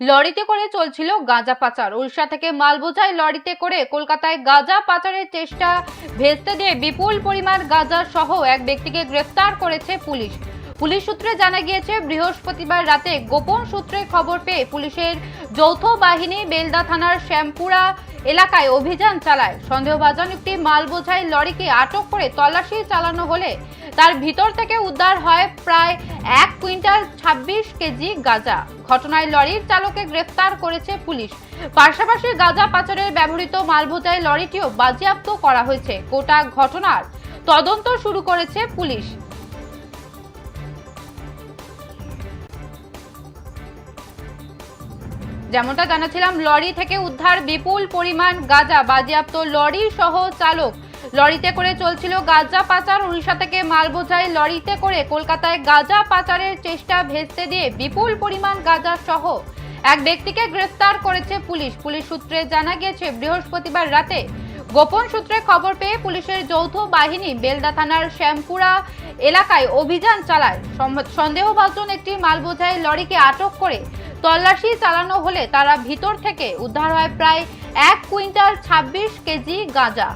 লরিতে করে চলছিল গাঁজা পাচার। উড়িষ্যা থেকে মাল বোঝাই লরিতে করে কলকাতায় গাঁজা পাচারের চেষ্টা ভেস্তে দিয়ে বিপুল পরিমাণ গাঁজা সহ এক ব্যক্তিকে গ্রেফতার করেছে পুলিশ। পুলিশ সূত্রে জানা গিয়েছে, বৃহস্পতিবার রাতে গোপন সূত্রে খবর পেয়ে পুলিশের যৌথ বাহিনী বেলদা থানার শ্যামপুরা এলাকায় অভিযান চালায়। সন্দেহভাজন একটি মাল বোঝাই লরিকে আটক করে তল্লাশি চালানো হলে তার ভিতর থেকে উদ্ধার হয় প্রায় 1 কুইন্টাল 26 কেজি গাঁজা। ঘটনায় লরির চালককে গ্রেফতার করেছে পুলিশ। পাশাপাশি গাঁজা পাচারের ব্যবহৃত মালবোঝাই লরিটিও বাজেয়াপ্ত করা হয়েছে। গোটা ঘটনার তদন্ত শুরু করেছে পুলিশ। যেমনটা জানাছিলাম, লরি থেকে উদ্ধার বিপুল পরিমাণ গাঁজা, বাজেয়াপ্ত লরি সহ চালক। লরিতে করে চলছিল গাঁজা পাচার। উড়িষ্যা থেকে মাল বোঝাই লরিতে করে কলকাতায় গাঁজা পাচারের চেষ্টা ভেস্তে দিয়ে বিপুল পরিমাণ গাঁজা সহ এক ব্যক্তিকে গ্রেফতার করেছে পুলিশ। পুলিশ সূত্রে জানা গিয়েছে, বৃহস্পতিবার রাতে গোপন সূত্রে খবর পেয়ে পুলিশের যৌথ বাহিনী বেলদা থানার শ্যামপুরা এলাকায় অভিযান চালায়। সন্দেহভাজন একটি মালবোঝাই লরিকে আটক করে তল্লাশি চালানো হলে তারা ভিতর থেকে উদ্ধার হয় প্রায় 1 কুইন্টাল 26 কেজি গাঁজা।